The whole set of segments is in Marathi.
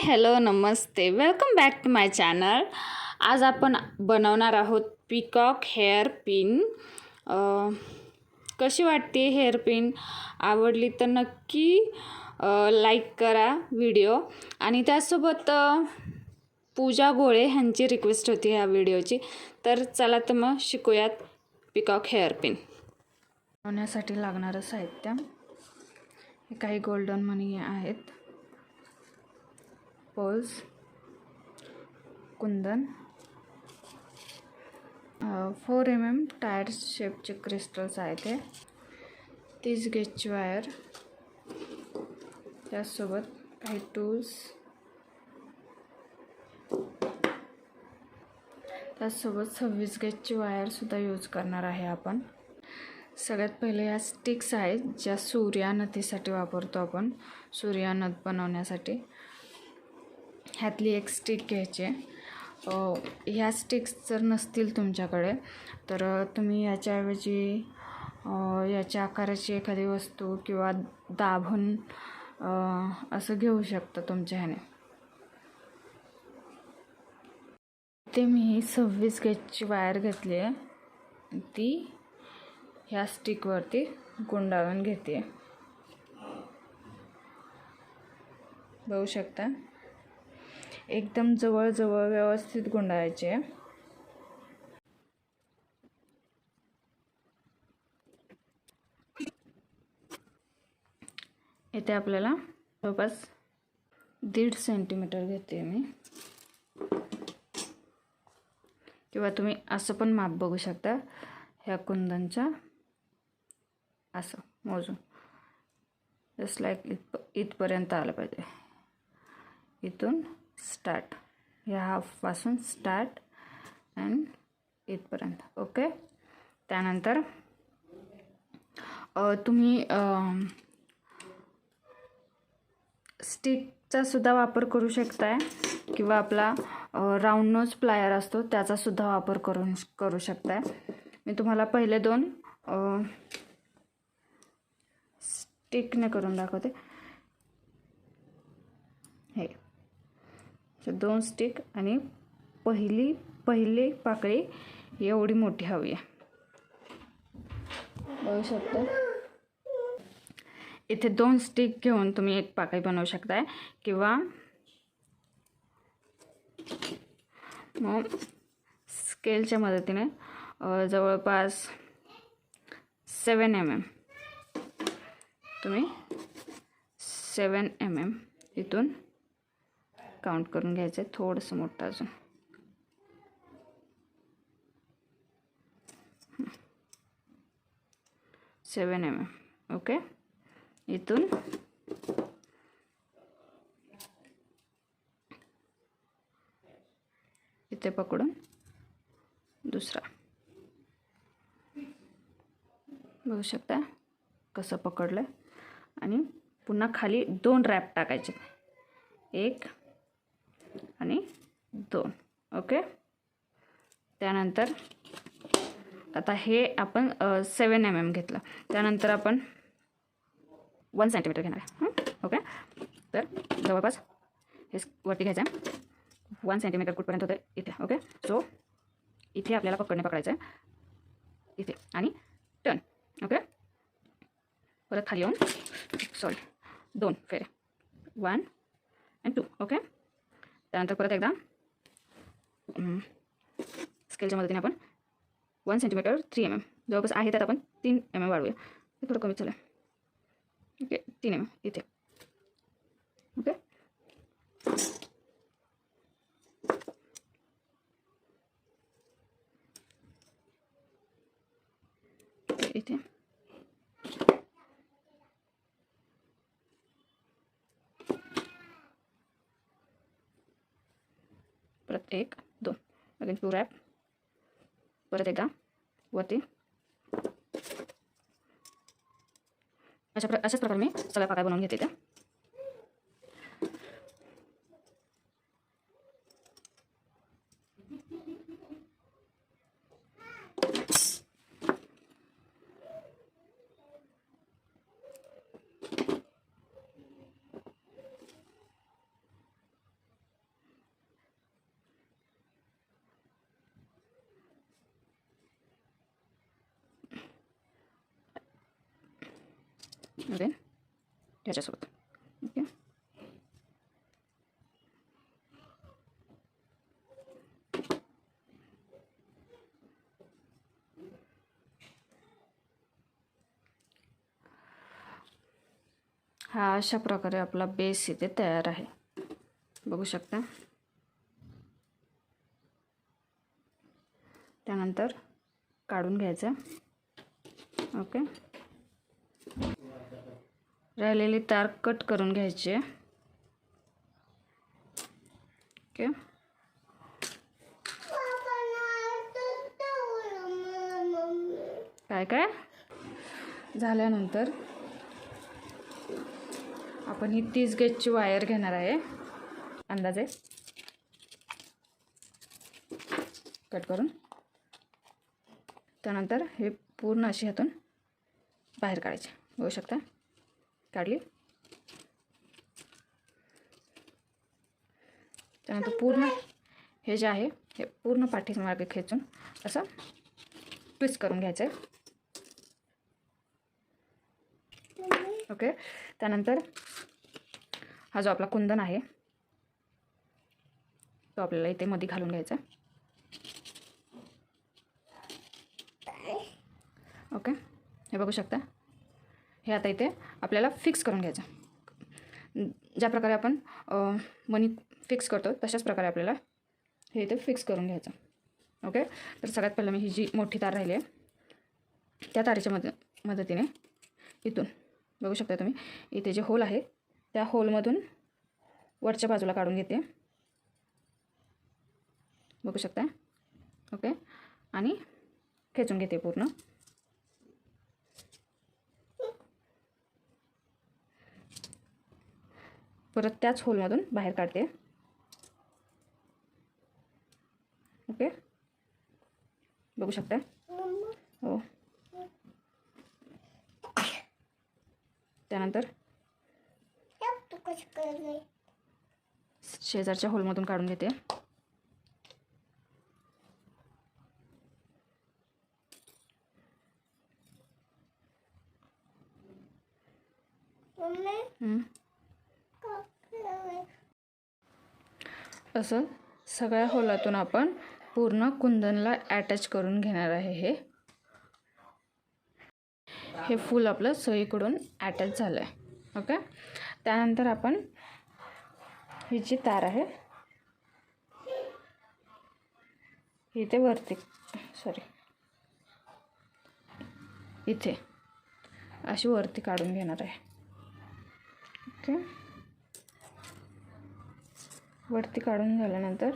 हॅलो नमस्ते, welcome back to my channel. आज आपण बनवणार आहोत पिकॉक हेअर पिन. कशी वाटते हेअर पिन? आवडली तर नक्की लाईक करा व्हिडिओ. आणि त्यासोबत पूजा गोळे ह्यांची रिक्वेस्ट होती ह्या व्हिडिओची. तर चला तर मग शिकूयात पिकॉक हेअर पिन बनवण्यासाठी लागणारं साहित्य. हे काही गोल्डन मनी आहेत, पर्ल्स, कुंदन, 4 mm टायर शेपचे क्रिस्टल्स आहेत. हे 30 गेजची वायर, त्यासोबत काही टूल्स, त्यासोबत 26 गेजची वायरसुद्धा यूज करणार आहे आपण. सगळ्यात पहिले ह्या स्टिक्स आहेत ज्या सूर्यानथीसाठी वापरतो आपण, सूर्यानथ बनवण्यासाठी. ह्यातली एक स्टिक घ्यायची. ह्या स्टिक्स जर नसतील तुमच्याकडे तर तुम्ही याच्याऐवजी याच्या आकाराची एखादी वस्तू किंवा दाभण असं घेऊ शकता तुमच्या ह्याने. ते मी 26 गेजची वायर घेतली आहे, ती ह्या स्टिकवरती गुंडाळून घेते. बघू शकता, एकदम जवळजवळ व्यवस्थित गुंडाळायचे. इथे आपल्याला जवळपास 1.5 सेंटीमीटर घेते मी, किंवा तुम्ही असं पण माप बघू शकता ह्या कुंदनच्या. असं मोजून जस्ट लाईक इथपर्यंत आलं पाहिजे. इथून स्टार्ट, ह्या हाफपासून स्टार्ट अँड इथपर्यंत. ओके. त्यानंतर तुम्ही स्टिकचा सुद्धा वापर करू शकताय, किंवा आपला राऊंड नोज प्लायर असतो त्याचा सुद्धा वापर करू शकताय. मी तुम्हाला पहिले 2 स्टिकने करून दाखवते. हे 2 स्टिक आणि पहिली पाकळी एवढी मोठी हवी आहे. बघू शकता, इथे 2 स्टिक घेऊन तुम्ही एक पाकळी बनवू शकताय, किंवा मग स्केलच्या मदतीने जवळपास 7 mm तुम्ही 7 mm इथून काउंट करून घ्यायचं आहे. थोडंसं मोठं अजून. सेवन mm. ओके. इथून इथे पकडून दुसरा. बघू शकता कसं पकडलं. आणि पुन्हा खाली 2 रॅप टाकायचे, 1 आणि 2. ओके. त्यानंतर आता हे आपण 7 mm घेतलं, त्यानंतर आपण 1 सेंटीमीटर घेणार आहे. ओके. तर जवळपास हे वरती घ्यायचं आहे. 1 सेंटीमीटर कुठपर्यंत होतं इथे. ओके. सो इथे आपल्याला पकडायचं आहे, इथे, आणि टर्न. ओके. परत खाली येऊन 2 फेरे, 1 आणि 2. ओके. त्यानंतर परत एकदा स्केलच्या मदतीने आपण 1 सेंटीमीटर 3 mm जवळपास आहे, त्यात आपण 3 mm वाढवूया. ते थोडं कमी झालं. ओके. 3 mm इथे. ओके. इथे परत 1 2 अगेन 2 रॅप. परत एकदा वरती. अशाच प्रकारे मी सगळ्या पाकळ्या बनवून घेते. त्या देन त्याच्यासोबत. ओके, हा अशा प्रकारे आपला बेस इथे तयार आहे, बघू शकता. त्यानंतर काढून घ्यायचं. ओके, राहिलेली तार कट करून घ्यायची. ओके, काय काय झाल्यानंतर आपण ही 30 गेजची वायर घेणार आहे, अंदाजे कट करून. त्यानंतर हे पूर्ण अशी ह्यातून बाहेर काढायचे, बघू शकता. काढली. त्यानंतर पूर्ण हे जे आहे हे पूर्ण पाठीमागे खेचून असं ट्विस्ट करून घ्यायचं आहे. ओके, त्यानंतर हा जो आपला कुंदन आहे तो आपल्याला इथे मध्ये घालून घ्यायचा. ओके, हे बघू शकता. हे आता इथे आपल्याला फिक्स करून घ्यायचं. ज्या प्रकारे आपण मनी फिक्स करतो तशाच प्रकारे आपल्याला हे इथे फिक्स करून घ्यायचं. ओके, तर सगळ्यात पहिलं मी ही जी मोठी तार राहिली आहे त्या तारेच्या मदतीने इथून बघू शकता तुम्ही, इथे जे होल आहे त्या होलमधून वरच्या बाजूला काढून घेते, बघू शकता. ओके, आणि खेचून घेते पूर्ण. परत त्याच होलमधून बाहेर काढते. ओके, बघू शकता. हो, त्यानंतर शेजारच्या होलमधून काढून घेते. असं सगळ्या होलातून आपण पूर्ण कुंदनला अटॅच करून घेणार आहे. हे फूल आपलं सगळीकडून अटॅच झालं आहे. ओके, त्यानंतर आपण ही जी तार आहे इथे वरती इथे अशी वरती काढून घेणार आहे. ओके, वरती काढून झाल्यानंतर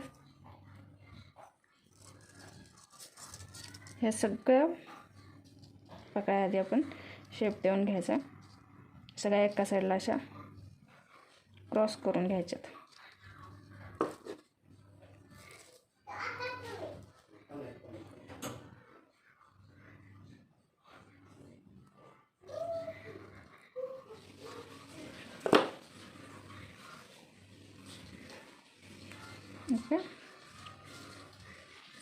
ह्या सगळ्या प्रकारे आधी आपण शेप देऊन घ्यायचा. सगळ्या एका साईडला अशा क्रॉस करून घ्यायच्यात. ओके,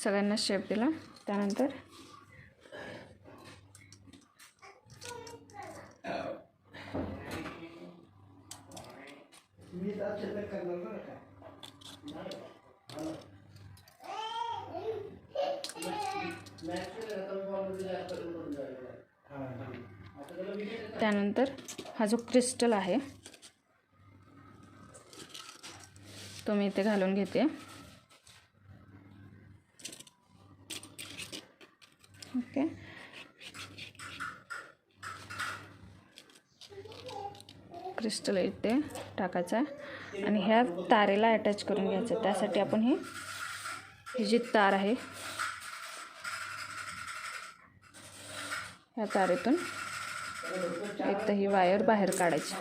सगळ्यांना शेप दिला. त्यानंतर हा जो क्रिस्टल आहे तो मी इथे घालून घेते. ओके, क्रिस्टल इथे टाकायचा आणि ह्या तारेला अटॅच करून घ्यायचं. त्यासाठी आपण ही जी तार आहे ह्या तारेतून एक ही वायर बाहेर काढायची.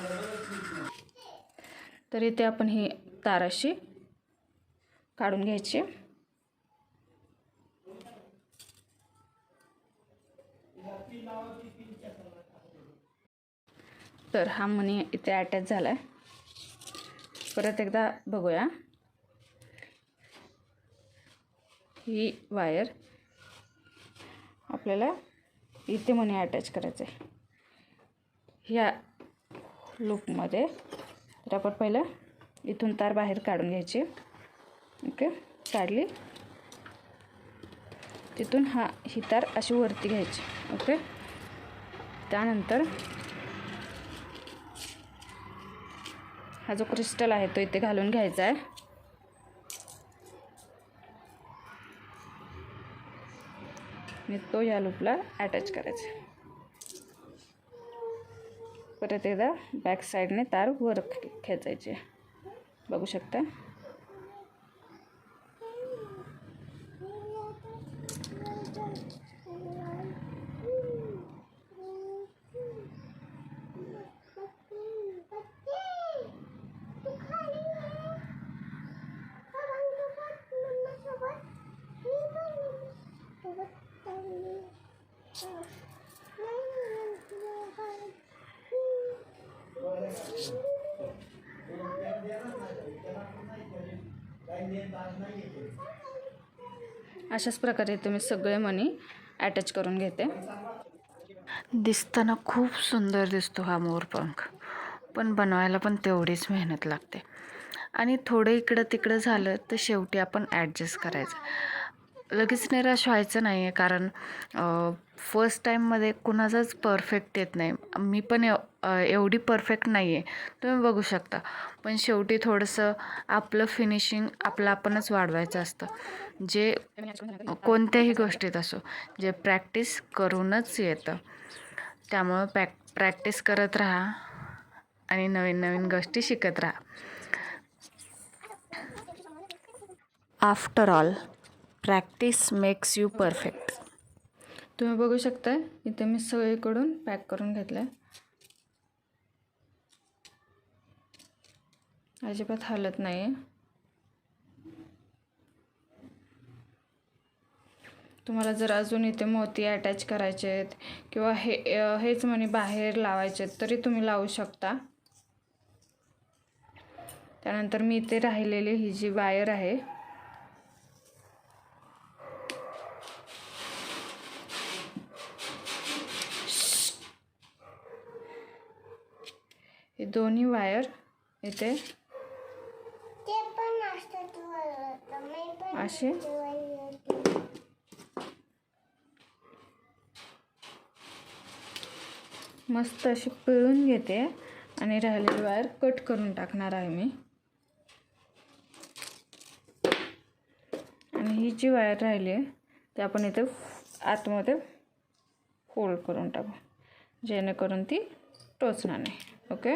तर इथे आपण ही तार अशी काढून घ्यायची. तर हा मणी इथे अटॅच झाला आहे. परत एकदा बघूया. ही वायर आपल्याला इथे मणी अटॅच करायचं आहे. ह्या लूपमध्ये. तर आपण पहिलं इथून तार बाहेर काढून घ्यायची. ओके, काढली. तिथून ही तार अशी वरती घ्यायची. ओके, त्यानंतर हा जो क्रिस्टल आहे तो इथे घालून घ्यायचा आहे. आणि तो या लूपला अटॅच करायचा. परत एकदा बॅक साईडने तार वर खेचायची. बघू शकता. अशाच प्रकारे तुम्ही सगळे मणी अटॅच करून घेते. दिसताना खूप सुंदर दिसतो हा मोरपंख, पण बनवायला पण तेवढीच मेहनत लागते. आणि थोडं इकडं तिकडं झालं तर शेवटी आपण ॲडजस्ट करायचं. लगेच निराश व्हायचं नाही आहे, कारण फर्स्ट टाईममध्ये कुणाचाच परफेक्ट येत नाही. मी पण एवढी परफेक्ट नाही आहे, तुम्ही बघू शकता. पण शेवटी थोडंसं आपलं फिनिशिंग आपणच वाढवायचं असतं. जे कोणत्याही गोष्टीत असो, जे प्रॅक्टिस करूनच येतं. त्यामुळं प्रॅक्टिस करत राहा आणि नवीन नवीन गोष्टी शिकत राहा. After all, practice makes you perfect. तुम्ही बघू शकता इथे मी सगळीकडून पॅक करून घेतलं. अजिबात हालत नाही आहे. तुम्हाला जर अजून इथे मोती अटॅच करायचे आहेत किंवा हेच मणी बाहेर लावायचे आहेत तरी तुम्ही लावू शकता. त्यानंतर मी इथे राहिलेली ही जी वायर आहे हे दोन्ही वायर इथे असे मस्त अशी पिळून घेते आणि राहिलेली वायर कट करून टाकणार आहे मी. आणि ही जी वायर राहिली आहे ती आपण इथे आतमध्ये फोल्ड करून टाकू, जेणेकरून ती टोचणार नाही. ओके,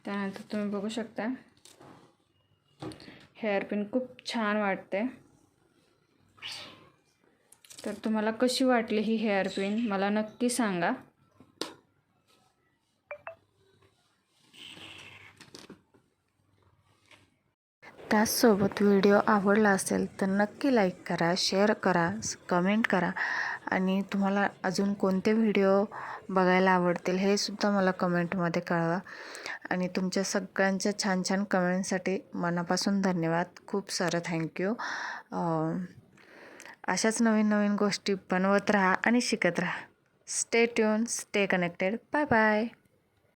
त्यानंतर तुम्ही बघू शकता हेअरपिन खूप छान वाटते. तर तुम्हाला कशी वाटली ही हेअरपिन मला नक्की सांगा. त्याचसोबत व्हिडिओ आवडला असेल तर नक्की लाईक करा, शेअर करा, कमेंट करा. आणि तुम्हाला अजून कोणते व्हिडिओ बघायला आवडतील हे सुद्धा मला कमेंटमध्ये कळवा. आणि तुमच्या सगळ्यांच्या छान छान कमेंटसाठी मनापासून धन्यवाद. खूप सारं थँक्यू. अशाच नवीन नवीन गोष्टी बनवत राहा आणि शिकत राहा. Stay tune, stay connected. Bye bye.